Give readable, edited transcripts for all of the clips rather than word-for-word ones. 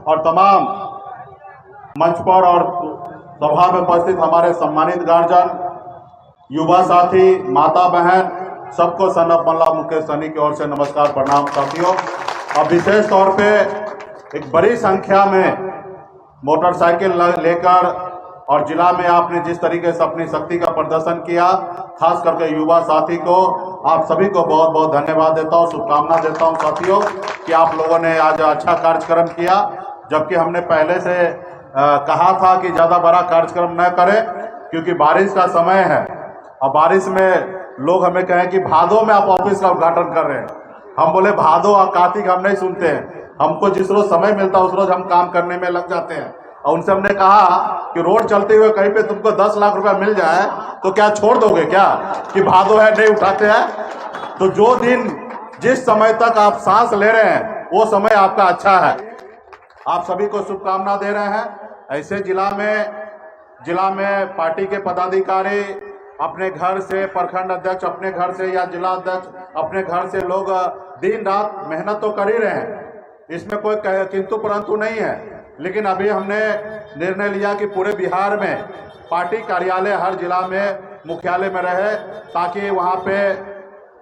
और तमाम मंच पर और सभा में उपस्थित हमारे सम्मानित गार्जियन, युवा साथी, माता बहन, सबको सन ऑफ मल्ला मुकेश सहनी की ओर से नमस्कार, प्रणाम साथियों। अब विशेष तौर पे एक बड़ी संख्या में मोटरसाइकिल लेकर और जिला में आपने जिस तरीके से अपनी शक्ति का प्रदर्शन किया, खास करके युवा साथी को, आप सभी को बहुत बहुत धन्यवाद देता हूँ, शुभकामना देता हूँ साथियों कि आप लोगों ने आज अच्छा कार्यक्रम किया। जबकि हमने पहले से कहा था कि ज़्यादा बड़ा कार्यक्रम न करें क्योंकि बारिश का समय है और बारिश में लोग हमें कहें कि भादों में आप ऑफिस का उद्घाटन कर रहे हैं। हम बोले भादो और कार्तिक हम नहीं सुनते हैं, हमको जिस रोज समय मिलता है उस रोज हम काम करने में लग जाते हैं। और उनसे हमने कहा कि रोड चलते हुए कहीं पे तुमको 10 लाख रुपया मिल जाए तो क्या छोड़ दोगे क्या कि भादो है नहीं उठाते हैं। तो जो दिन जिस समय तक आप सांस ले रहे हैं वो समय आपका अच्छा है। आप सभी को शुभकामना दे रहे हैं। ऐसे जिला में पार्टी के पदाधिकारी अपने घर से, प्रखंड अध्यक्ष अपने घर से या जिला अध्यक्ष अपने घर से, लोग दिन रात मेहनत तो कर ही रहे हैं, इसमें कोई किंतु परंतु नहीं है। लेकिन अभी हमने निर्णय लिया कि पूरे बिहार में पार्टी कार्यालय हर जिला में मुख्यालय में रहे ताकि वहाँ पे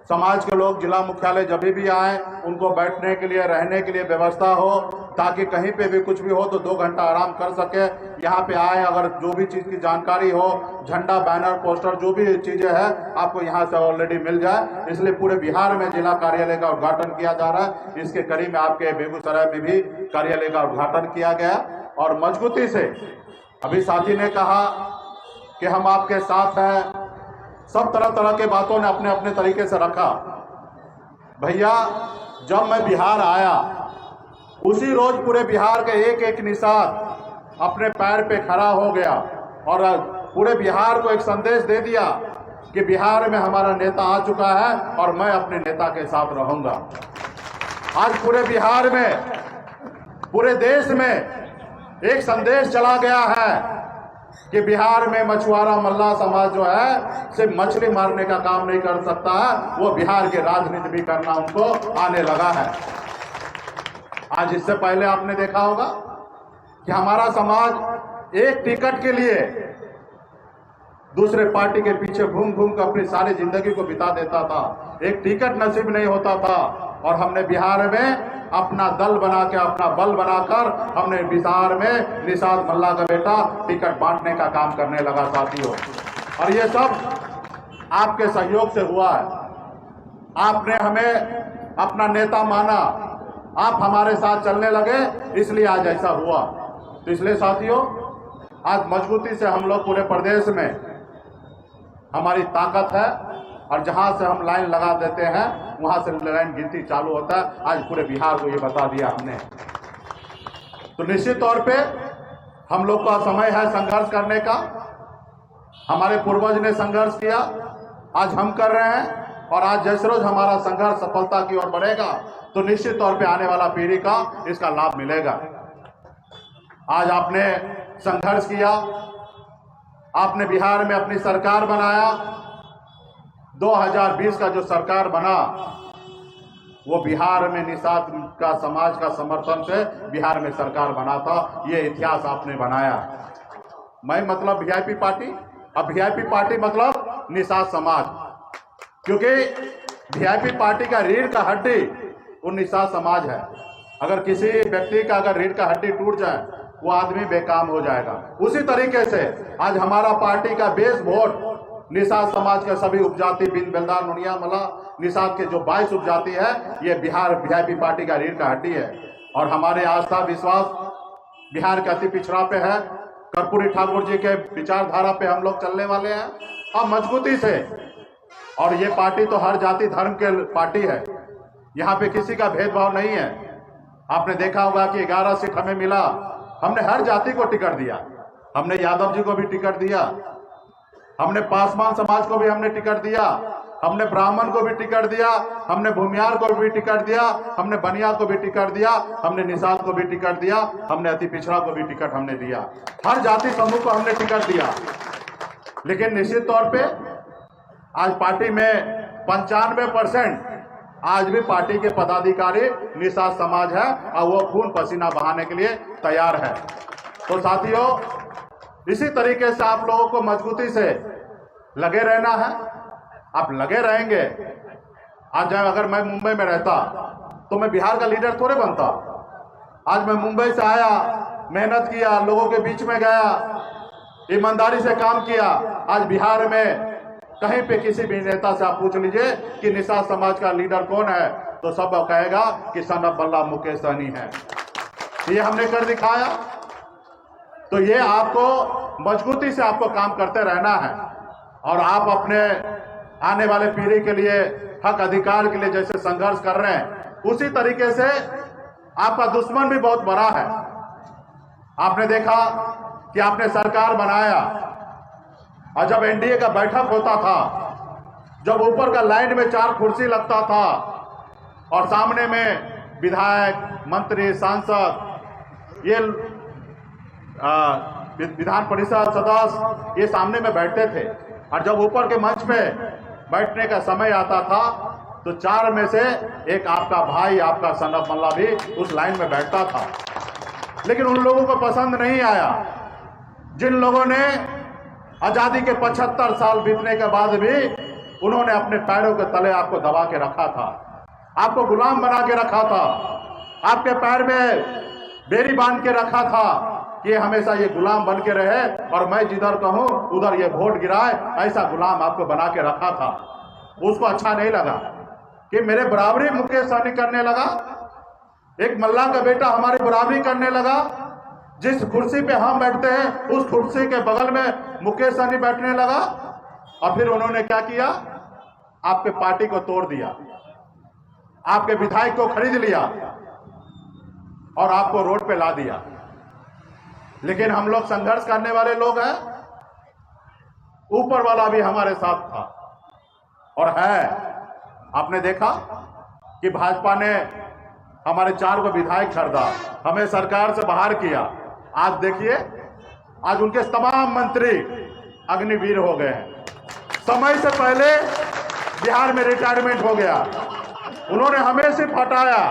समाज के लोग जिला मुख्यालय जब भी आए उनको बैठने के लिए, रहने के लिए व्यवस्था हो, ताकि कहीं पे भी कुछ भी हो तो 2 घंटा आराम कर सके। यहाँ पे आए, अगर जो भी चीज़ की जानकारी हो, झंडा, बैनर, पोस्टर, जो भी चीज़ें हैं आपको यहाँ से ऑलरेडी मिल जाए। इसलिए पूरे बिहार में जिला कार्यालय का उद्घाटन किया जा रहा है। इसके करीब में आपके बेगूसराय में भी कार्यालय का उद्घाटन किया गया और मजबूती से अभी साथी ने कहा कि हम आपके साथ हैं। सब तरह के बातों ने अपने अपने तरीके से रखा। भैया, जब मैं बिहार आया उसी रोज पूरे बिहार के एक एक निषाद अपने पैर पे खड़ा हो गया और पूरे बिहार को एक संदेश दे दिया कि बिहार में हमारा नेता आ चुका है और मैं अपने नेता के साथ रहूंगा। आज पूरे बिहार में, पूरे देश में एक संदेश चला गया है कि बिहार में मछुआरा मल्लाह समाज जो है सिर्फ मछली मारने का काम नहीं कर सकता है, वो बिहार के राजनीति भी करना उनको आने लगा है। आज इससे पहले आपने देखा होगा कि हमारा समाज एक टिकट के लिए दूसरे पार्टी के पीछे घूम घूम कर अपनी सारी जिंदगी को बिता देता था। एक टिकट नसीब नहीं होता था और हमने बिहार में अपना दल बना के, अपना बल बनाकर हमने बिहार में निषाद मल्ला का बेटा टिकट बांटने का काम करने लगा साथियों। और ये सब आपके सहयोग से हुआ है। आपने हमें अपना नेता माना, आप हमारे साथ चलने लगे, इसलिए आज ऐसा हुआ। तो इसलिए साथियों, आज मजबूती से हम लोग पूरे प्रदेश में हमारी ताकत है और जहां से हम लाइन लगा देते हैं वहां से लाइन गिनती चालू होता है। आज पूरे बिहार को ये बता दिया हमने। तो निश्चित तौर पे हम लोग का समय है संघर्ष करने का। हमारे पूर्वज ने संघर्ष किया, आज हम कर रहे हैं और आज जैसे रोज हमारा संघर्ष सफलता की ओर बढ़ेगा तो निश्चित तौर पे आने वाला पीढ़ी का इसका लाभ मिलेगा। आज आपने संघर्ष किया, आपने बिहार में अपनी सरकार बनाया। 2020 का जो सरकार बना वो बिहार में निषाद का समाज का समर्थन से बिहार में सरकार बना था। ये इतिहास आपने बनाया। मैं मतलब वीआईपी पार्टी, अब वीआईपी पार्टी मतलब निषाद समाज, क्योंकि वीआईपी पार्टी का रीढ़ का हड्डी वो निषाद समाज है। अगर किसी व्यक्ति का अगर रीढ़ का हड्डी टूट जाए वो आदमी बेकाम हो जाएगा। उसी तरीके से आज हमारा पार्टी का बेस वोट निषाद समाज के सभी उपजाति, बिन बेलदार, नुनिया, मला, निषाद के जो 22 उपजाति है, ये बिहार वीआईपी पार्टी का रीढ़ का हड्डी है। और हमारे आस्था विश्वास बिहार के अति पिछड़ा पे है। कर्पूरी ठाकुर जी के विचारधारा पे हम लोग चलने वाले हैं और मजबूती से। और ये पार्टी तो हर जाति धर्म के पार्टी है, यहाँ पे किसी का भेदभाव नहीं है। आपने देखा होगा कि 11 सीट हमें मिला, हमने हर जाति को टिकट दिया। हमने यादव जी को भी टिकट दिया, हमने पासवान समाज को भी हमने टिकट दिया, हमने ब्राह्मण को भी टिकट दिया, हमने भूमियार को भी टिकट दिया, हमने बनिया को भी टिकट दिया, हमने निषाद को भी टिकट दिया, हमने अति पिछड़ा को भी टिकट हमने दिया। हर जाति समूह को हमने टिकट दिया। लेकिन निश्चित तौर पे आज पार्टी में 95% आज भी पार्टी के पदाधिकारी निषाद समाज है और वो खून पसीना बहाने के लिए तैयार है। तो साथियों, इसी तरीके से आप लोगों को मजबूती से लगे रहना है। आप लगे रहेंगे। आज अगर मैं मुंबई में रहता तो मैं बिहार का लीडर थोड़े बनता। आज मैं मुंबई से आया, मेहनत किया, लोगों के बीच में गया, ईमानदारी से काम किया। आज बिहार में कहीं पे किसी भी नेता से आप पूछ लीजिए कि निषाद समाज का लीडर कौन है, तो सब कहेगा कि सन ऑफ बल्ला मुकेश सहनी है। ये हमने कर दिखाया। तो ये आपको मजबूती से आपको काम करते रहना है और आप अपने आने वाले पीढ़ी के लिए, हक अधिकार के लिए जैसे संघर्ष कर रहे हैं, उसी तरीके से आपका दुश्मन भी बहुत बड़ा है। आपने देखा कि आपने सरकार बनाया और जब एनडीए का बैठक होता था, जब ऊपर का लाइन में 4 कुर्सी लगता था और सामने में विधायक, मंत्री, सांसद, ये विधान परिषद सदस्य ये सामने में बैठते थे और जब ऊपर के मंच पे बैठने का समय आता था तो 4 में से एक आपका भाई, आपका सन ऑफ बल्ला भी उस लाइन में बैठता था। लेकिन उन लोगों को पसंद नहीं आया जिन लोगों ने आजादी के 75 साल बीतने के बाद भी उन्होंने अपने पैरों के तले आपको दबा के रखा था, आपको गुलाम बना के रखा था, आपके पैर में बेड़ी बांध के रखा था कि हमेशा ये गुलाम बन के रहे और मैं जिधर कहूं उधर ये वोट गिराए। ऐसा गुलाम आपको बना के रखा था। उसको अच्छा नहीं लगा कि मेरे बराबरी मुकेश सहनी करने लगा, एक मल्ला का बेटा हमारी बराबरी करने लगा। जिस कुर्सी पे हम बैठते हैं उस कुर्सी के बगल में मुकेश सहनी बैठने लगा। और फिर उन्होंने क्या किया? आपके पार्टी को तोड़ दिया, आपके विधायक को खरीद लिया और आपको रोड पे ला दिया। लेकिन हम लोग संघर्ष करने वाले लोग हैं, ऊपर वाला भी हमारे साथ था और है। आपने देखा कि भाजपा ने हमारे 4 को विधायक खरीदा, हमें सरकार से बाहर किया। आज देखिए, आज उनके तमाम मंत्री अग्निवीर हो गए हैं। समय से पहले बिहार में रिटायरमेंट हो गया। उन्होंने हमें सिर्फ हटाया,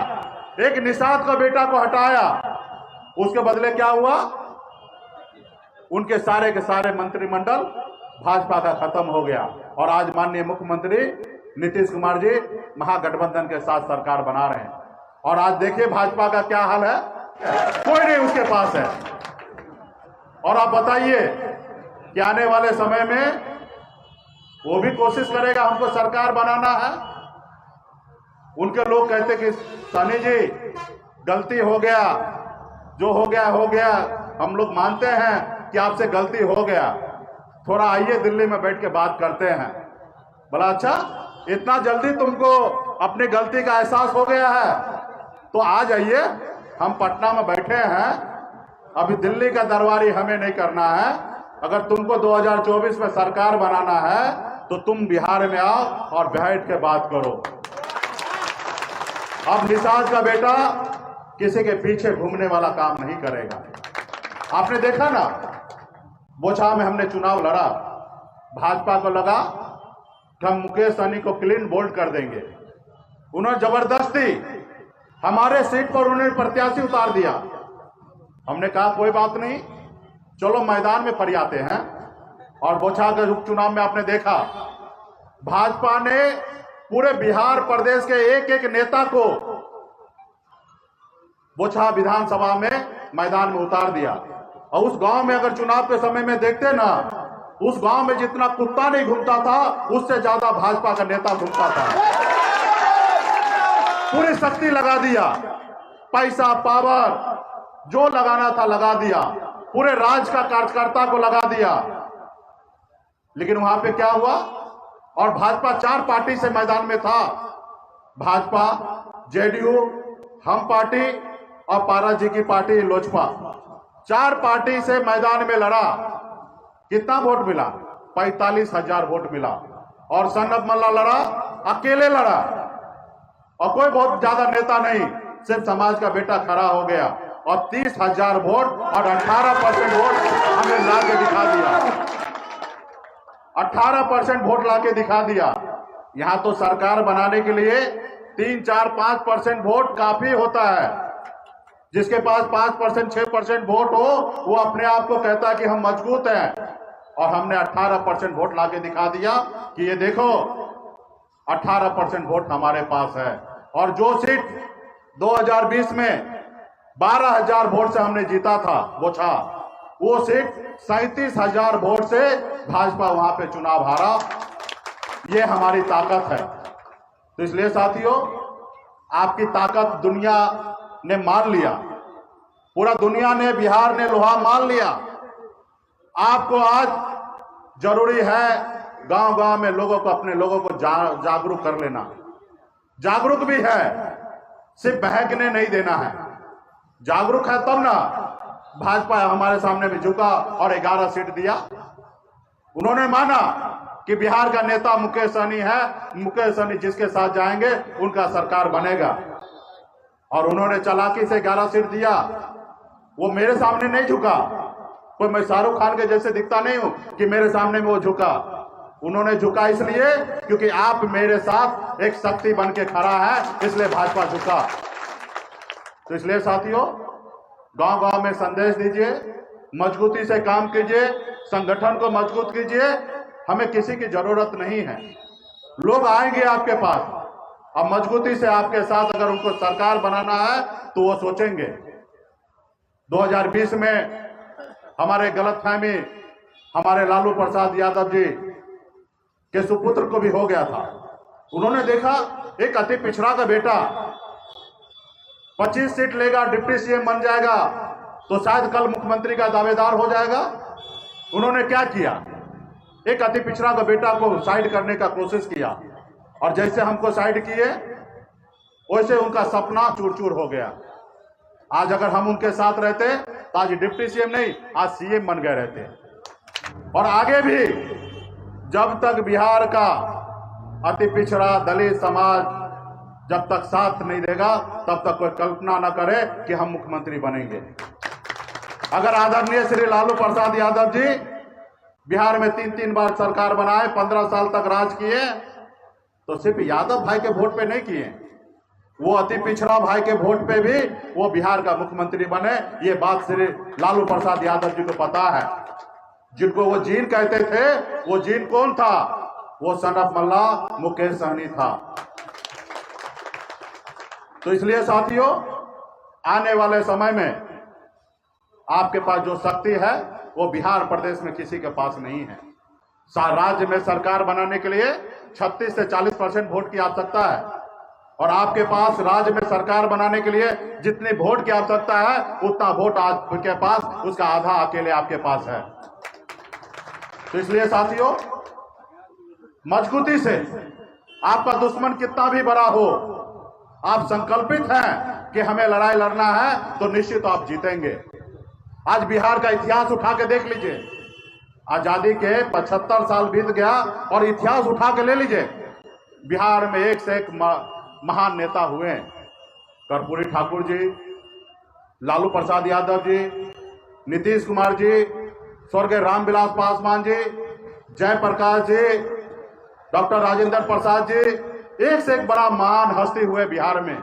एक निषाद का बेटा को हटाया। उसके बदले क्या हुआ? उनके सारे के सारे मंत्रिमंडल भाजपा का खत्म हो गया और आज माननीय मुख्यमंत्री नीतीश कुमार जी महागठबंधन के साथ सरकार बना रहे हैं। और आज देखिए भाजपा का क्या हाल है, कोई नहीं उसके पास है। और आप बताइए कि आने वाले समय में वो भी कोशिश करेगा हमको सरकार बनाना है। उनके लोग कहते कि सहनी जी गलती हो गया, जो हो गया हो गया, हम लोग मानते हैं कि आपसे गलती हो गया, थोड़ा आइए दिल्ली में बैठ के बात करते हैं। बोला अच्छा, इतना जल्दी तुमको अपनी गलती का एहसास हो गया है तो आ जाइए, हम पटना में बैठे हैं, अभी दिल्ली का दरबारी हमें नहीं करना है। अगर तुमको 2024 में सरकार बनाना है तो तुम बिहार में आओ और बैठ के बात करो। अब निषाद का बेटा किसी के पीछे घूमने वाला काम नहीं करेगा। आपने देखा ना, बोछा में हमने चुनाव लड़ा, भाजपा को लगा कि हम मुकेश सहनी को क्लीन बोल्ड कर देंगे। उन्होंने जबरदस्ती हमारे सीट पर उन्होंने प्रत्याशी उतार दिया। हमने कहा कोई बात नहीं, चलो मैदान में फरियाते हैं। और बोछा के उपचुनाव में आपने देखा भाजपा ने पूरे बिहार प्रदेश के एक एक नेता को बोछा विधानसभा में मैदान में उतार दिया। और उस गांव में अगर चुनाव के समय में देखते ना, उस गांव में जितना कुत्ता नहीं घूमता था उससे ज्यादा भाजपा का नेता घूमता था। पूरी शक्ति लगा दिया, पैसा पावर जो लगाना था लगा दिया, पूरे राज्य का कार्यकर्ता को लगा दिया। लेकिन वहां पे क्या हुआ? और भाजपा 4 पार्टी से मैदान में था, भाजपा, जेडीयू, हम पार्टी और पारा जी की पार्टी लोजपा। 4 पार्टी से मैदान में लड़ा। कितना वोट मिला? 45,000 वोट मिला। और सन ऑफ बल्ला लड़ा, अकेले लड़ा और कोई बहुत ज्यादा नेता नहीं, सिर्फ समाज का बेटा खड़ा हो गया और 30,000 वोट और 18% वोट हमने ला के दिखा दिया। 18% वोट ला के दिखा दिया। यहां तो सरकार बनाने के लिए 3-4-5% वोट काफी होता है। जिसके पास 5% 6% वोट हो वो अपने आप को कहता है कि हम मजबूत हैं, और हमने 18% वोट लाके दिखा दिया कि ये देखो 18% वोट हमारे पास है। और जो सीट 2020 में 12,000 वोट से हमने जीता था वो सीट 37,000 वोट से भाजपा वहां पे चुनाव हारा। ये हमारी ताकत है। तो इसलिए साथियों, आपकी ताकत दुनिया ने मान लिया, पूरा दुनिया ने, बिहार ने लोहा मान लिया। आपको आज जरूरी है गांव गांव में लोगों को, अपने लोगों को जागरूक कर लेना। जागरूक भी है, सिर्फ बहकने नहीं देना है। जागरूक है तब ना भाजपा हमारे सामने भी झुका और 11 सीट दिया। उन्होंने माना कि बिहार का नेता मुकेश सहनी है, मुकेश सहनी जिसके साथ जाएंगे उनका सरकार बनेगा, और उन्होंने चालाकी से 11 सीट दिया। वो मेरे सामने नहीं झुका, कोई मैं शाहरुख खान के जैसे दिखता नहीं हूं कि मेरे सामने में वो झुका। उन्होंने झुका इसलिए क्योंकि आप मेरे साथ एक शक्ति बन के खड़ा है, इसलिए भाजपा झुका। तो इसलिए साथियों, गांव गांव में संदेश दीजिए, मजबूती से काम कीजिए, संगठन को मजबूत कीजिए। हमें किसी की जरूरत नहीं है, लोग आएंगे आपके पास। अब मजबूती से आपके साथ अगर उनको सरकार बनाना है तो वो सोचेंगे। 2020 में हमारे गलतफहमी हमारे लालू प्रसाद यादव जी के सुपुत्र को भी हो गया था। उन्होंने देखा एक अति पिछड़ा का बेटा 25 सीट लेगा, डिप्टी सीएम बन जाएगा, तो शायद कल मुख्यमंत्री का दावेदार हो जाएगा। उन्होंने क्या किया, एक अति पिछड़ा का बेटा को साइड करने का कोशिश किया, और जैसे हमको साइड किए वैसे उनका सपना चूर चूर हो गया। आज अगर हम उनके साथ रहते तो आज डिप्टी सीएम नहीं, आज सीएम बन गए रहते। और आगे भी जब तक बिहार का अति पिछड़ा दलित समाज जब तक साथ नहीं देगा, तब तक कोई कल्पना न करे कि हम मुख्यमंत्री बनेंगे। अगर आदरणीय श्री लालू प्रसाद यादव जी बिहार में 3-3 बार सरकार बनाए, 15 साल तक राज किए, तो सिर्फ यादव भाई के वोट पे नहीं किए, वो अति पिछड़ा भाई के वोट पे भी वो बिहार का मुख्यमंत्री बने। ये बात श्री लालू प्रसाद यादव जी को पता है। जिनको वो जीन कहते थे, वो जीन कौन था? वो सन ऑफ मल्ला मुकेश सहनी था। तो इसलिए साथियों, आने वाले समय में आपके पास जो शक्ति है वो बिहार प्रदेश में किसी के पास नहीं है। राज्य में सरकार बनाने के लिए 36 से 40% वोट की आवश्यकता है, और आपके पास राज्य में सरकार बनाने के लिए जितनी वोट की आवश्यकता है उतना वोट आपके पास, उसका आधा अकेले आपके पास है। तो इसलिए साथियों, मजबूती से, आपका दुश्मन कितना भी बड़ा हो, आप संकल्पित हैं कि हमें लड़ाई लड़ना है तो निश्चित आप जीतेंगे। आज बिहार का इतिहास उठा के देख लीजिए, आजादी के 75 साल बीत गया और इतिहास उठा के ले लीजिए। बिहार में एक से एक महान नेता हुए, कर्पूरी ठाकुर जी, लालू प्रसाद यादव जी, नीतीश कुमार जी, स्वर्गीय रामविलास पासवान जी, जयप्रकाश जी, डॉक्टर राजेंद्र प्रसाद जी, एक से एक बड़ा महान हस्ती हुए बिहार में,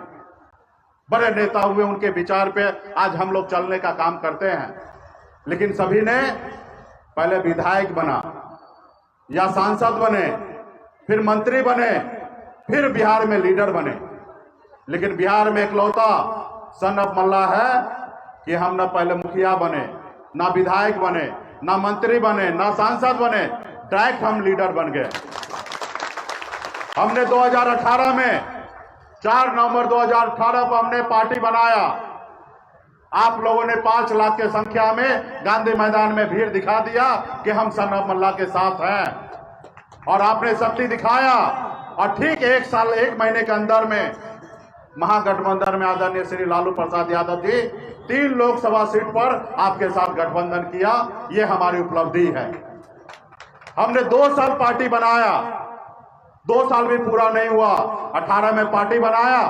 बड़े नेता हुए। उनके विचार पे आज हम लोग चलने का काम करते हैं। लेकिन सभी ने पहले विधायक बना या सांसद बने, फिर मंत्री बने, फिर बिहार में लीडर बने। लेकिन बिहार में इकलौता सन ऑफ मल्ला है कि हम न पहले मुखिया बने, ना विधायक बने, ना मंत्री बने, ना सांसद बने, डायरेक्ट हम लीडर बन गए। हमने 2018 में 4 नवंबर 2018 को हमने पार्टी बनाया। आप लोगों ने 5 लाख के संख्या में गांधी मैदान में भीड़ दिखा दिया कि हम सन ऑफ मल्ला के साथ हैं, और आपने शक्ति दिखाया। और ठीक 1 साल 1 महीने के अंदर में महागठबंधन में आदरणीय श्री लालू प्रसाद यादव जी 3 लोकसभा सीट पर आपके साथ गठबंधन किया। ये हमारी उपलब्धि है। हमने 2 साल पार्टी बनाया, 2 साल भी पूरा नहीं हुआ, 18 में पार्टी बनाया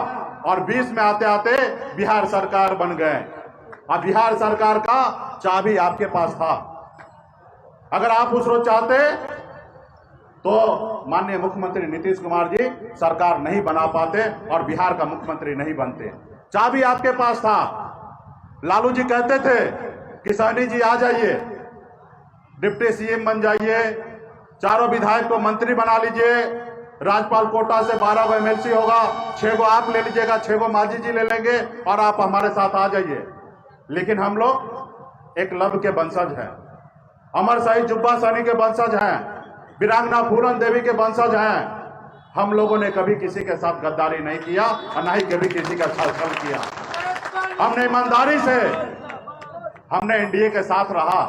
और 20 में आते आते बिहार सरकार बन गए। अब बिहार सरकार का चाबी आपके पास था। अगर आप उस रोज चाहते तो माननीय मुख्यमंत्री नीतीश कुमार जी सरकार नहीं बना पाते और बिहार का मुख्यमंत्री नहीं बनते। चाबी आपके पास था। लालू जी कहते थे कि सहनी जी आ जाइए, डिप्टी सीएम बन जाइए, चारों विधायक को मंत्री बना लीजिए, राज्यपाल कोटा से 12 एमएलसी होगा, 6 को आप ले लीजिएगा, 6 को मांझी जी ले लेंगे और आप हमारे साथ आ जाइए। लेकिन हम लोग एक लब के वंशज हैं, अमर शहीद जुब्बा सहनी के वंशज हैं, वीरांगना फूलन देवी के वंशज हैं। हम लोगों ने कभी किसी के साथ गद्दारी नहीं किया और न ही कभी किसी का छल किया। हमने ईमानदारी से हमने एनडीए के साथ रहा।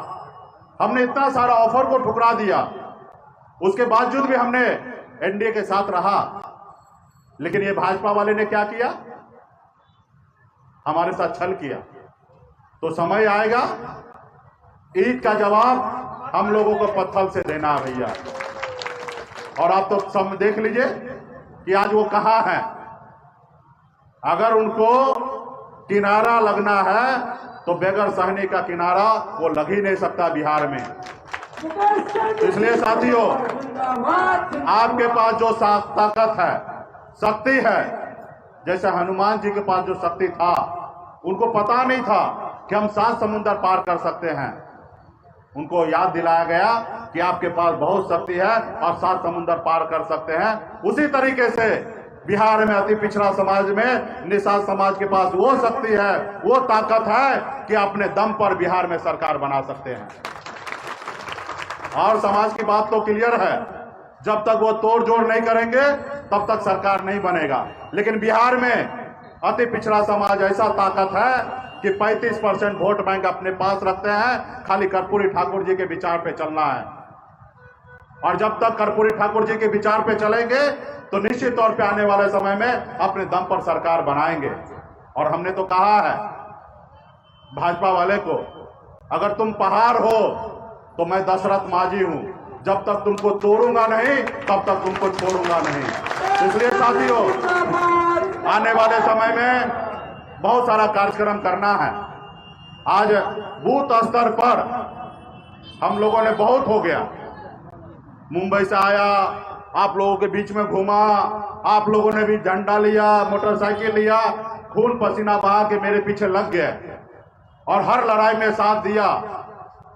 हमने इतना सारा ऑफर को ठुकरा दिया, उसके बावजूद भी हमने एनडीए के साथ रहा। लेकिन ये भाजपा वाले ने क्या किया? हमारे साथ छल किया। तो समय आएगा, ईद का जवाब हम लोगों को पत्थर से देना है भैया। और आप तो सब देख लीजिए कि आज वो कहां है। अगर उनको किनारा लगना है तो बगैर सहनी का किनारा वो लग ही नहीं सकता बिहार में। इसलिए साथियों, आपके पास जो ताकत है, शक्ति है, जैसे हनुमान जी के पास जो शक्ति था, उनको पता नहीं था कि हम 7 समुंदर पार कर सकते हैं। उनको याद दिलाया गया कि आपके पास बहुत शक्ति है और 7 समुंदर पार कर सकते हैं। उसी तरीके से बिहार में अति पिछड़ा समाज में निषाद समाज के पास वो शक्ति है, वो ताकत है कि अपने दम पर बिहार में सरकार बना सकते हैं। और समाज की बात तो क्लियर है, जब तक वो तोड़ जोड़ नहीं करेंगे तब तक सरकार नहीं बनेगा। लेकिन बिहार में अति पिछड़ा समाज ऐसा ताकत है कि 35% वोट बैंक अपने पास रखते हैं। खाली कर्पूरी ठाकुर जी के विचार पे चलना है। और जब तक कर्पूरी ठाकुर जी के विचार पे चलेंगे तो निश्चित तौर पे आने वाले समय में अपने दम पर सरकार बनाएंगे। और हमने तो कहा है भाजपा वाले को, अगर तुम पहाड़ हो तो मैं दशरथ मांझी हूं, जब तक तुमको तोड़ूंगा नहीं तब तक तुमको छोड़ूंगा नहीं। इसलिए साथियों, आने वाले समय में बहुत सारा कार्यक्रम करना है। आज बूथ स्तर पर हम लोगों ने बहुत हो गया। मुंबई से आया, आप लोगों के बीच में घूमा, आप लोगों ने भी झंडा लिया, मोटरसाइकिल लिया, खून पसीना बहा के मेरे पीछे लग गए और हर लड़ाई में साथ दिया।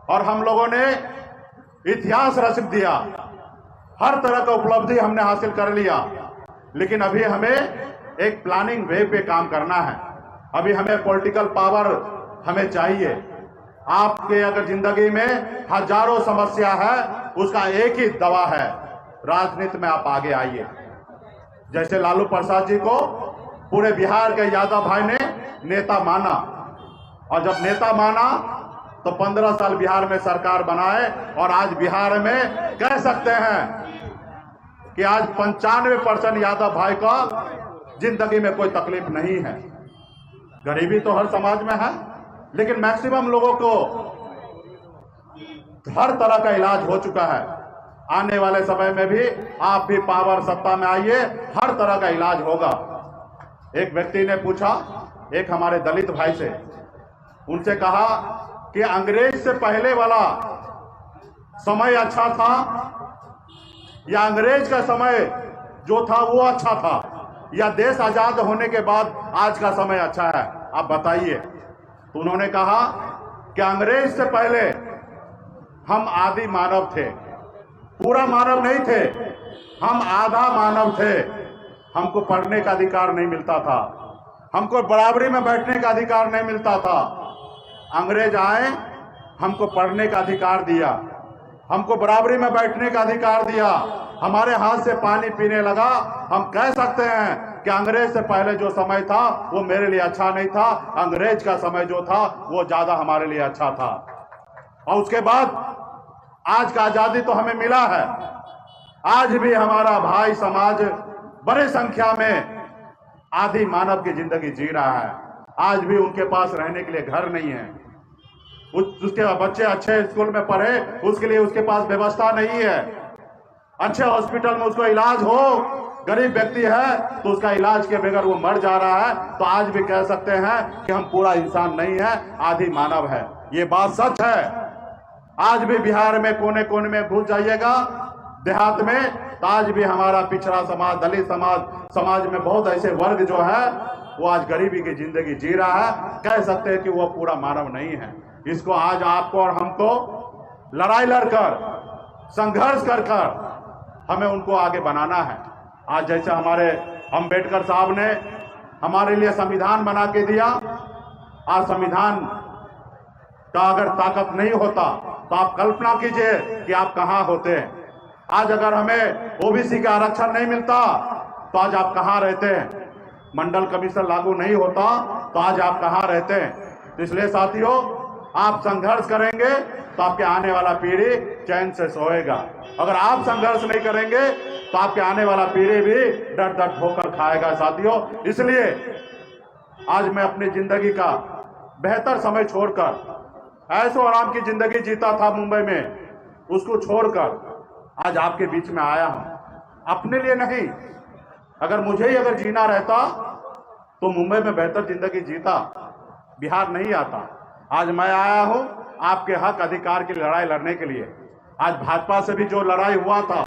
और हम लोगों ने इतिहास रच दिया, हर तरह का उपलब्धि हमने हासिल कर लिया। लेकिन अभी हमें एक प्लानिंग वे पे काम करना है। अभी हमें पॉलिटिकल पावर हमें चाहिए। आपके अगर जिंदगी में हजारों समस्या है, उसका एक ही दवा है, राजनीति में आप आगे आइए। जैसे लालू प्रसाद जी को पूरे बिहार के यादव भाई ने नेता माना, और जब नेता माना तो 15 साल बिहार में सरकार बनाए। और आज बिहार में कह सकते हैं कि आज 95% यादव भाई का जिंदगी में कोई तकलीफ नहीं है। गरीबी तो हर समाज में है, लेकिन मैक्सिमम लोगों को हर तरह का इलाज हो चुका है। आने वाले समय में भी आप भी पावर सत्ता में आइए, हर तरह का इलाज होगा। एक व्यक्ति ने पूछा, एक हमारे दलित भाई से, उनसे कहा कि अंग्रेज से पहले वाला समय अच्छा था या अंग्रेज का समय जो था वो अच्छा था, या देश आजाद होने के बाद आज का समय अच्छा है, आप बताइए। तो उन्होंने कहा कि अंग्रेज से पहले हम आदि मानव थे, पूरा मानव नहीं थे, हम आधा मानव थे। हमको पढ़ने का अधिकार नहीं मिलता था, हमको बराबरी में बैठने का अधिकार नहीं मिलता था। अंग्रेज आए, हमको पढ़ने का अधिकार दिया, हमको बराबरी में बैठने का अधिकार दिया, हमारे हाथ से पानी पीने लगा। हम कह सकते हैं कि अंग्रेज से पहले जो समय था वो मेरे लिए अच्छा नहीं था, अंग्रेज का समय जो था वो ज्यादा हमारे लिए अच्छा था। और उसके बाद आज का आजादी तो हमें मिला है। आज भी हमारा भाई समाज बड़ी संख्या में आधी मानव की जिंदगी जी रहा है। आज भी उनके पास रहने के लिए घर नहीं है, उसके बच्चे अच्छे स्कूल में पढ़े उसके लिए उसके पास व्यवस्था नहीं है, अच्छे हॉस्पिटल में उसको इलाज हो, गरीब व्यक्ति है तो उसका इलाज के बगैर वो मर जा रहा है। तो आज भी कह सकते हैं कि हम पूरा इंसान नहीं है, आधी मानव है। ये बात सच है। आज भी बिहार में कोने कोने में घुस जाइएगा, देहात में, तो आज भी हमारा पिछड़ा समाज, दलित समाज में बहुत ऐसे वर्ग जो है वो आज गरीबी की जिंदगी जी रहा है। कह सकते हैं कि वो पूरा मानव नहीं है। इसको आज आपको और हमको लड़ाई लड़कर, संघर्ष कर हमें उनको आगे बनाना है। आज जैसे हमारे अम्बेडकर साहब ने हमारे लिए संविधान बना के दिया, आज संविधान का अगर ताकत नहीं होता तो आप कल्पना कीजिए कि आप कहां होते। आज अगर हमें ओबीसी का आरक्षण नहीं मिलता तो आज आप कहां रहते। मंडल कमीशन लागू नहीं होता तो आज आप कहां रहते। इसलिए साथियों, आप संघर्ष करेंगे तो आपके आने वाला पीढ़ी चैन से सोएगा। अगर आप संघर्ष नहीं करेंगे तो आपके आने वाला पीढ़ी भी डर डर ठोकर खाएगा। साथियों, इसलिए आज मैं अपनी जिंदगी का बेहतर समय छोड़कर, ऐशो आराम की जिंदगी जीता था मुंबई में, उसको छोड़कर आज आपके बीच में आया हूं। अपने लिए नहीं, अगर मुझे ही अगर जीना रहता तो मुंबई में बेहतर जिंदगी जीता, बिहार नहीं आता। आज मैं आया हूं आपके हक अधिकार की लड़ाई लड़ने के लिए। आज भाजपा से भी जो लड़ाई हुआ था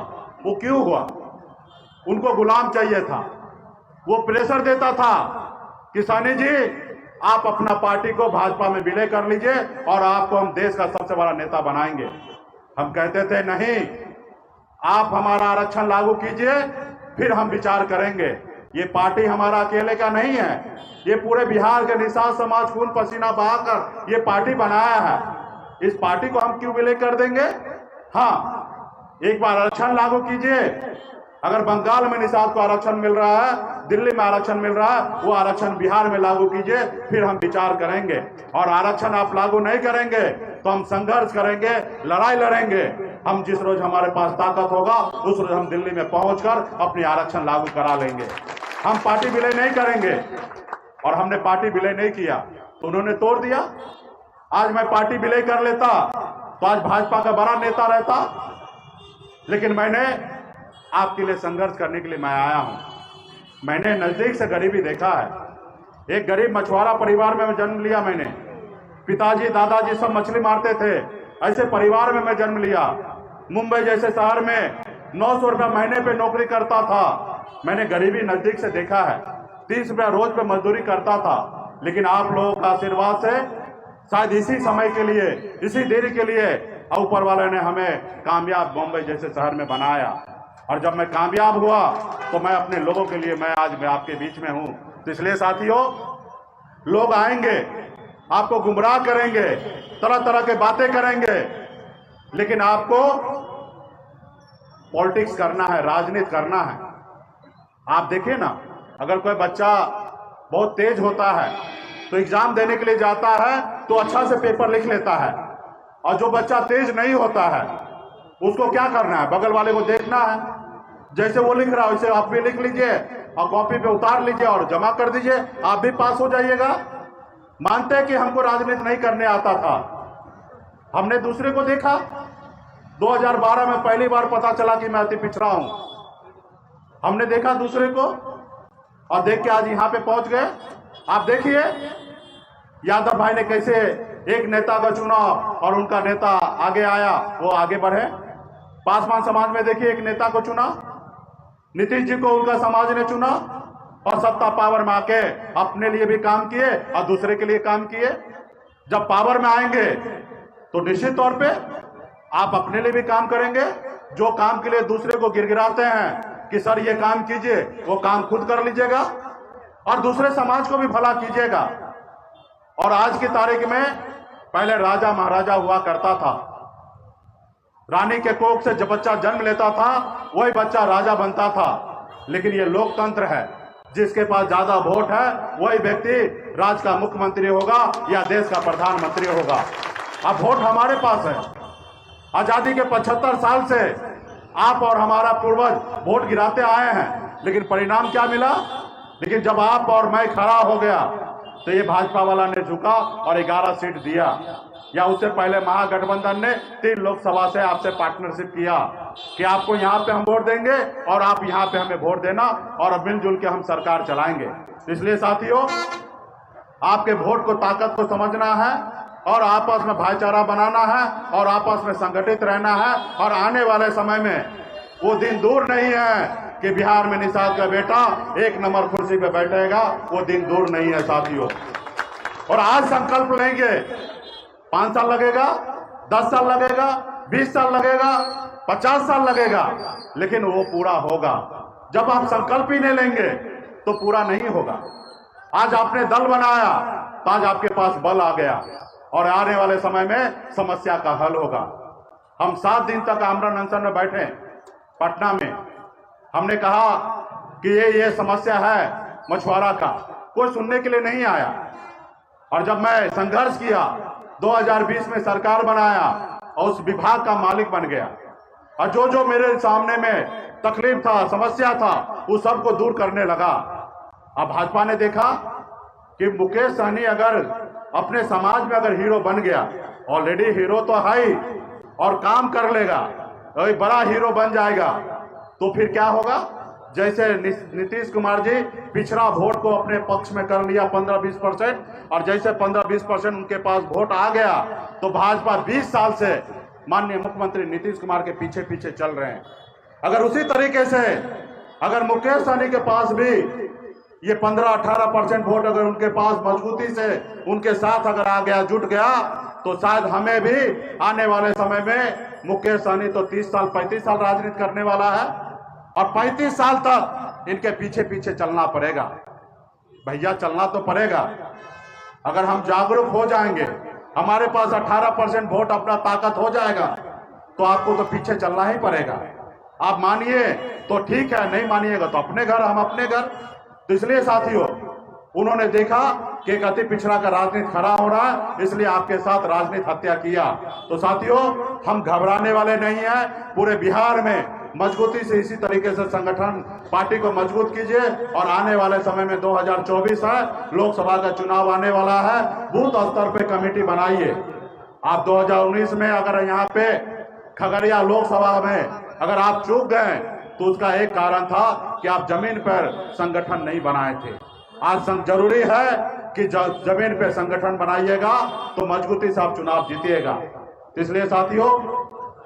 वो क्यों हुआ? उनको गुलाम चाहिए था, वो प्रेशर देता था कि सनी जी आप अपना पार्टी को भाजपा में विलय कर लीजिए और आपको हम देश का सबसे बड़ा नेता बनाएंगे। हम कहते थे नहीं, आप हमारा आरक्षण लागू कीजिए, फिर हम विचार करेंगे। ये पार्टी हमारा अकेले का नहीं है, ये पूरे बिहार के निषाद समाज खून पसीना बहाकर ये पार्टी बनाया है। इस पार्टी को हम क्यों विलय कर देंगे? हाँ, एक बार आरक्षण लागू कीजिए। अगर बंगाल में निषाद को आरक्षण मिल रहा है, दिल्ली में आरक्षण मिल रहा है, वो आरक्षण बिहार में लागू कीजिए, फिर हम विचार करेंगे। और आरक्षण आप लागू नहीं करेंगे तो हम संघर्ष करेंगे, लड़ाई लड़ेंगे। हम जिस रोज हमारे पास ताकत होगा उस रोज हम दिल्ली में पहुंचकर अपनी आरक्षण लागू करा लेंगे। हम पार्टी विलय नहीं करेंगे, और हमने पार्टी विलय नहीं किया तो उन्होंने तोड़ दिया। आज मैं पार्टी विलय कर लेता तो आज भाजपा का बड़ा नेता रहता, लेकिन मैंने आपके लिए संघर्ष करने के लिए मैं आया हूं। मैंने नजदीक से गरीबी देखा है। एक गरीब मछुआरा परिवार में जन्म लिया मैंने। पिताजी दादाजी सब मछली मारते थे, ऐसे परिवार में मैं जन्म लिया। मुंबई जैसे शहर में 900 रुपया महीने पे नौकरी करता था। मैंने गरीबी नजदीक से देखा है। 30 रुपया रोज पे मजदूरी करता था, लेकिन आप लोगों का आशीर्वाद से शायद इसी समय के लिए, इसी देरी के लिए ऊपर वाले ने हमें कामयाब मुंबई जैसे शहर में बनाया। और जब मैं कामयाब हुआ तो मैं अपने लोगों के लिए मैं आज मैं आपके बीच में हूं। तो इसलिए साथियों, लोग आएंगे, आपको गुमराह करेंगे, तरह तरह के बातें करेंगे, लेकिन आपको पॉलिटिक्स करना है, राजनीति करना है। आप देखिए ना, अगर कोई बच्चा बहुत तेज होता है तो एग्जाम देने के लिए जाता है तो अच्छा से पेपर लिख लेता है, और जो बच्चा तेज नहीं होता है उसको क्या करना है? बगल वाले को देखना है, जैसे वो लिख रहा है वैसे आप भी लिख लीजिए और कॉपी पे उतार लीजिए और जमा कर दीजिए, आप भी पास हो जाइएगा। मानते हैं कि हमको राजनीति नहीं करने आता था, हमने दूसरे को देखा। 2012 में पहली बार पता चला कि मैं अति पिछड़ा हूं। हमने देखा दूसरे को और देख के आज यहां पे पहुंच गए। आप देखिए यादव भाई ने कैसे एक नेता का चुना और उनका नेता आगे आया, वो आगे बढ़े। पासवान समाज में देखिए एक नेता को चुना, नीतीश जी को उनका समाज ने चुना और सत्ता पावर में आके अपने लिए भी काम किए और दूसरे के लिए काम किए। जब पावर में आएंगे तो निश्चित तौर पे आप अपने लिए भी काम करेंगे। जो काम के लिए दूसरे को गिरगिराते हैं कि सर ये काम कीजिए, वो काम खुद कर लीजिएगा और दूसरे समाज को भी भला कीजिएगा। और आज की तारीख में पहले राजा महाराजा हुआ करता था, रानी के कोख से जब बच्चा जन्म लेता था वही बच्चा राजा बनता था। लेकिन ये लोकतंत्र है, जिसके पास ज्यादा वोट है वही व्यक्ति राज्य का मुख्यमंत्री होगा या देश का प्रधानमंत्री होगा। अब वोट हमारे पास है। आजादी के 75 साल से आप और हमारा पूर्वज वोट गिराते आए हैं, लेकिन परिणाम क्या मिला? लेकिन जब आप और मैं खड़ा हो गया तो ये भाजपा वाला ने झुका और 11 सीट दिया, या उससे पहले महागठबंधन ने 3 लोकसभा से आपसे पार्टनरशिप किया कि आपको यहाँ पे हम वोट देंगे और आप यहाँ पे हमें वोट देना और मिलजुल के हम सरकार चलाएंगे। इसलिए साथियों, आपके वोट को ताकत को समझना है और आपस में भाईचारा बनाना है और आपस में संगठित रहना है। और आने वाले समय में वो दिन दूर नहीं है कि बिहार में निषाद का बेटा 1 नंबर कुर्सी पे बैठेगा। वो दिन दूर नहीं है साथियों। और आज संकल्प लेंगे, 5 साल लगेगा, 10 साल लगेगा, 20 साल लगेगा, 50 साल लगेगा, लेकिन वो पूरा होगा। जब आप संकल्प ही नहीं लेंगे तो पूरा नहीं होगा। आज आपने दल बनाया तो आज आपके पास बल आ गया और आने वाले समय में समस्या का हल होगा। हम 7 दिन तक आमरण अनशन में बैठे पटना में। हमने कहा कि ये समस्या है मछुआरा का, कोई सुनने के लिए नहीं आया। और जब मैं संघर्ष किया, 2020 में सरकार बनाया और उस विभाग का मालिक बन गया, और जो जो मेरे सामने में तकलीफ था, समस्या था, उस सबको दूर करने लगा। अब भाजपा ने देखा कि मुकेश सहनी अगर अपने समाज में अगर हीरो बन गया, ऑलरेडी हीरो तो है ही और काम कर लेगा, एक बड़ा हीरो बन जाएगा, तो फिर क्या होगा? जैसे नीतीश कुमार जी पिछड़ा वोट को अपने पक्ष में कर लिया 15-20%, और जैसे 15-20% उनके पास वोट आ गया तो भाजपा 20 साल से माननीय मुख्यमंत्री नीतीश कुमार के पीछे पीछे चल रहे हैं। अगर उसी तरीके से अगर मुकेश सहनी के पास भी ये 15-18% वोट अगर उनके पास मजबूती से उनके साथ अगर आ गया, जुट गया, तो शायद हमें भी आने वाले समय में, मुकेश सहनी तो 30 साल 35 साल राजनीति करने वाला है और 35 साल तक इनके पीछे पीछे चलना पड़ेगा। भैया चलना तो पड़ेगा। अगर हम जागरूक हो जाएंगे, हमारे पास 18% वोट अपना ताकत हो जाएगा, तो आपको तो पीछे चलना ही पड़ेगा। आप मानिए तो ठीक है, नहीं मानिएगा तो अपने घर, हम अपने घर। तो इसलिए साथियों, उन्होंने देखा कि एक अति पिछड़ा का राजनीति खड़ा हो रहा है, इसलिए आपके साथ राजनीति हत्या किया। तो साथियों, हम घबराने वाले नहीं हैं। पूरे बिहार में मजबूती से इसी तरीके से संगठन पार्टी को मजबूत कीजिए और आने वाले समय में 2024 है, लोकसभा का चुनाव आने वाला है, बूथ स्तर पे कमेटी बनाइए। आप 2019 में अगर यहाँ पे खगड़िया लोकसभा में अगर आप चूक गए तो उसका एक कारण था कि आप जमीन पर संगठन नहीं बनाए थे। आज जरूरी है कि जमीन पे संगठन बनाइएगा तो मजबूती से आप चुनाव जीतिएगा। इसलिए साथियों,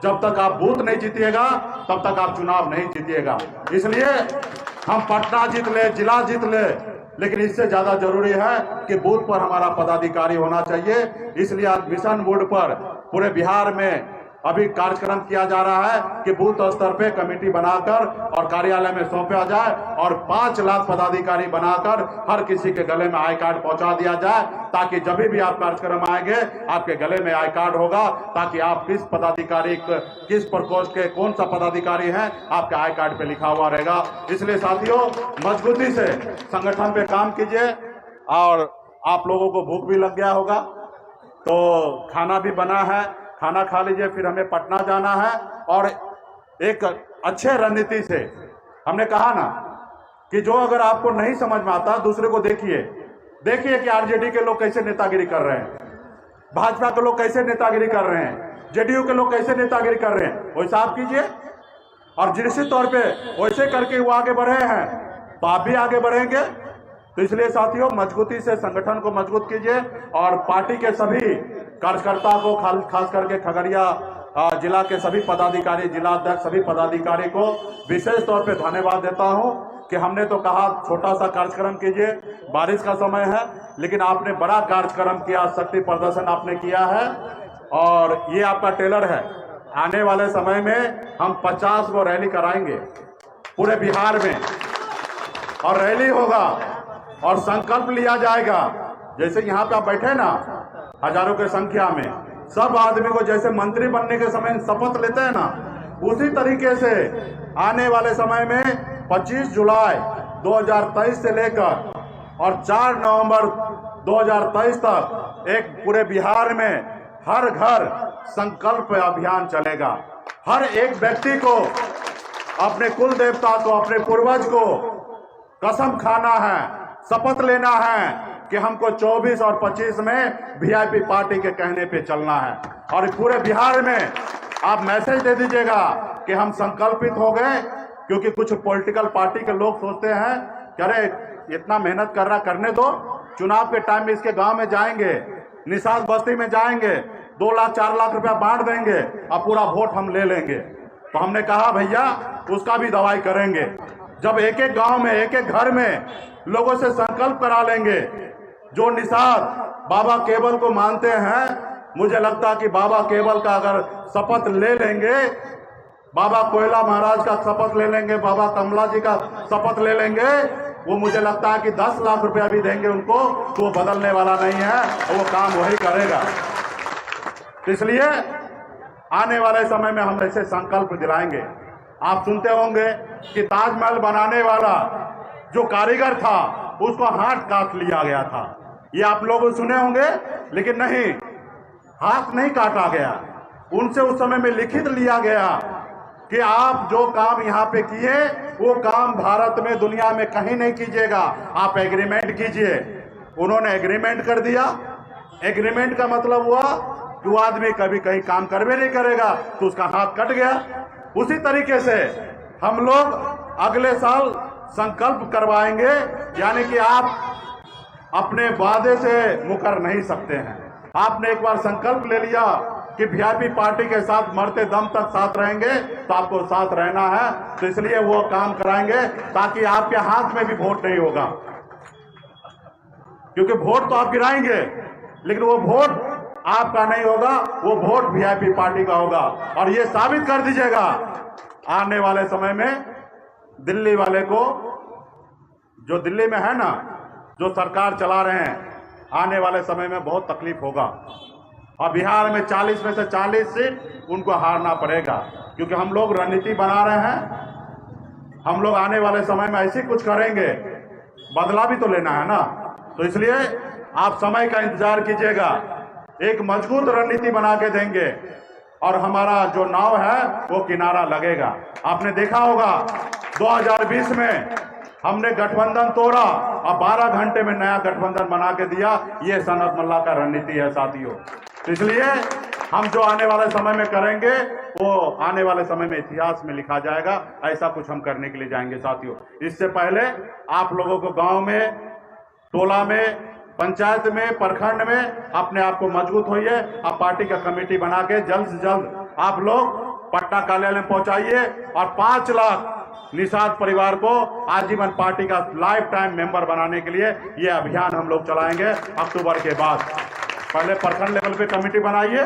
जब तक आप बूथ नहीं जीतिएगा तब तक आप चुनाव नहीं जीतिएगा। इसलिए हम पटना जीत ले, जिला जीत ले, लेकिन इससे ज्यादा जरूरी है कि बूथ पर हमारा पदाधिकारी होना चाहिए। इसलिए आज मिशन मोड पर पूरे बिहार में अभी कार्यक्रम किया जा रहा है कि बूथ स्तर पे कमेटी बनाकर और कार्यालय में सौंपा जाए और 5 लाख पदाधिकारी बनाकर हर किसी के गले में आई कार्ड पहुंचा दिया जाए, ताकि जब भी आप कार्यक्रम आएंगे आपके गले में आई कार्ड होगा, ताकि आप किस पदाधिकारी, किस प्रकोष्ठ के कौन सा पदाधिकारी हैं, आपके आई कार्ड पे लिखा हुआ रहेगा। इसलिए साथियों, मजबूती से संगठन पे काम कीजिए। और आप लोगों को भूख भी लग गया होगा तो खाना भी बना है, खाना खा लीजिए, फिर हमें पटना जाना है। और एक अच्छे रणनीति से हमने कहा ना कि जो अगर आपको नहीं समझ में आता, दूसरे को देखिए कि आरजेडी के लोग कैसे नेतागिरी कर रहे हैं, भाजपा के लोग कैसे नेतागिरी कर रहे हैं, जेडीयू के लोग कैसे नेतागिरी कर रहे हैं, वैसा आप कीजिए। और निश्चित तौर पे वैसे करके वो आगे बढ़े हैं तो आप भी आगे बढ़ेंगे। तो इसलिए साथियों, मजबूती से संगठन को मजबूत कीजिए और पार्टी के सभी कार्यकर्ता को, खास करके खगड़िया जिला के सभी पदाधिकारी, जिला अध्यक्ष, सभी पदाधिकारी को विशेष तौर पे धन्यवाद देता हूं कि हमने तो कहा छोटा सा कार्यक्रम कीजिए, बारिश का समय है, लेकिन आपने बड़ा कार्यक्रम किया, शक्ति प्रदर्शन आपने किया है। और ये आपका टेलर है। आने वाले समय में हम 50 को रैली कराएंगे पूरे बिहार में, और रैली होगा और संकल्प लिया जाएगा। जैसे यहाँ पे आप बैठे ना हजारों की संख्या में, सब आदमी को जैसे मंत्री बनने के समय शपथ लेते हैं ना, उसी तरीके से आने वाले समय में 25 जुलाई 2023 से लेकर और 4 नवंबर 2023 तक एक पूरे बिहार में हर घर संकल्प अभियान चलेगा। हर एक व्यक्ति को अपने कुल देवता को, अपने पूर्वज को कसम खाना है, शपथ लेना है कि हमको 24 और 25 में वीआईपी पार्टी के कहने पे चलना है। और पूरे बिहार में आप मैसेज दे दीजिएगा कि हम संकल्पित हो गए। क्योंकि कुछ पॉलिटिकल पार्टी के लोग सोचते हैं कि अरे इतना मेहनत कर रहा, करने दो, चुनाव के टाइम में इसके गांव में जाएंगे, निषाद बस्ती में जाएंगे, 2 लाख 4 लाख रुपया बांट देंगे और पूरा वोट हम ले लेंगे। तो हमने कहा भैया उसका भी दवाई करेंगे। जब एक एक गांव में, एक एक घर में लोगों से संकल्प करा लेंगे, जो निषाद बाबा केवल को मानते हैं, मुझे लगता कि बाबा केवल का अगर शपथ ले लेंगे, बाबा कोयला महाराज का शपथ ले लेंगे, बाबा कमला जी का शपथ ले लेंगे, वो मुझे लगता है कि 10 लाख रुपया भी देंगे उनको तो वो बदलने वाला नहीं है और वो काम वही करेगा। इसलिए आने वाले समय में हम ऐसे संकल्प दिलाएंगे। आप सुनते होंगे कि ताजमहल बनाने वाला जो कारीगर था उसको हाथ काट लिया गया था, ये आप लोग सुने होंगे, लेकिन नहीं, हाथ नहीं काटा गया, उनसे उस समय में लिखित लिया गया कि आप जो काम यहाँ पे किए वो काम भारत में, दुनिया में कहीं नहीं कीजिएगा, आप एग्रीमेंट कीजिए। उन्होंने एग्रीमेंट कर दिया। एग्रीमेंट का मतलब हुआ कि वो आदमी कभी कहीं काम करवे नहीं करेगा तो उसका हाथ कट गया। उसी तरीके से हम लोग अगले साल संकल्प करवाएंगे, यानी कि आप अपने वादे से मुकर नहीं सकते हैं। आपने एक बार संकल्प ले लिया कि वीआईपी पार्टी के साथ मरते दम तक साथ रहेंगे, तो आपको साथ रहना है। तो इसलिए वो काम कराएंगे ताकि आपके हाथ में भी वोट नहीं होगा, क्योंकि वोट तो आप गिराएंगे लेकिन वो वोट आपका नहीं होगा, वो वोट वीआईपी पार्टी का होगा। और ये साबित कर दीजिएगा आने वाले समय में दिल्ली वाले को, जो दिल्ली में है ना, जो सरकार चला रहे हैं, आने वाले समय में बहुत तकलीफ होगा और बिहार में 40 में से 40 सीट उनको हारना पड़ेगा, क्योंकि हम लोग रणनीति बना रहे हैं। हम लोग आने वाले समय में ऐसे कुछ करेंगे, बदला भी तो लेना है ना, तो इसलिए आप समय का इंतजार कीजिएगा। एक मजबूत रणनीति बना के देंगे और हमारा जो नाव है वो किनारा लगेगा। आपने देखा होगा 2020 में हमने गठबंधन तोड़ा और 12 घंटे में नया गठबंधन बना के दिया। ये सनत मल्ला का रणनीति है साथियों। तो इसलिए हम जो आने वाले समय में करेंगे वो आने वाले समय में इतिहास में लिखा जाएगा। ऐसा कुछ हम करने के लिए जाएंगे साथियों। इससे पहले आप लोगों को गांव में, टोला में, पंचायत में, प्रखंड में अपने आप को मजबूत होइए। आप पार्टी का कमेटी बना के जल्द से जल्द आप लोग पटना कार्यालय में पहुंचाइए और 5 लाख निषाद परिवार को आजीवन पार्टी का लाइफ टाइम मेंबर बनाने के लिए ये अभियान हम लोग चलाएंगे अक्टूबर के बाद। पहले प्रखंड लेवल पे कमेटी बनाइए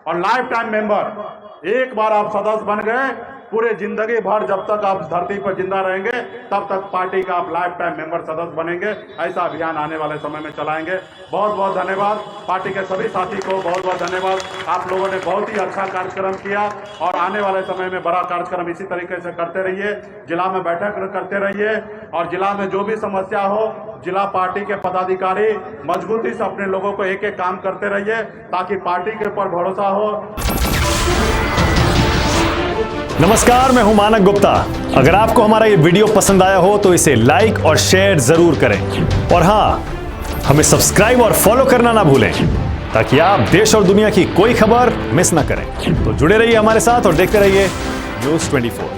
और लाइफ टाइम मेंबर, एक बार आप सदस्य बन गए, पूरे जिंदगी भर जब तक आप धरती पर जिंदा रहेंगे तब तक पार्टी का आप लाइफ टाइम मेंबर सदस्य बनेंगे। ऐसा अभियान आने वाले समय में चलाएंगे। बहुत बहुत धन्यवाद पार्टी के सभी साथी को, बहुत बहुत धन्यवाद। आप लोगों ने बहुत ही अच्छा कार्यक्रम किया और आने वाले समय में बड़ा कार्यक्रम इसी तरीके से करते रहिए। जिला में बैठक करते रहिए और जिला में जो भी समस्या हो, जिला पार्टी के पदाधिकारी मजबूती से अपने लोगों को एक एक काम करते रहिए ताकि पार्टी के ऊपर भरोसा हो। नमस्कार, मैं हूं मानक गुप्ता। अगर आपको हमारा ये वीडियो पसंद आया हो तो इसे लाइक और शेयर जरूर करें और हाँ, हमें सब्सक्राइब और फॉलो करना ना भूलें ताकि आप देश और दुनिया की कोई खबर मिस ना करें। तो जुड़े रहिए हमारे साथ और देखते रहिए न्यूज़ 24।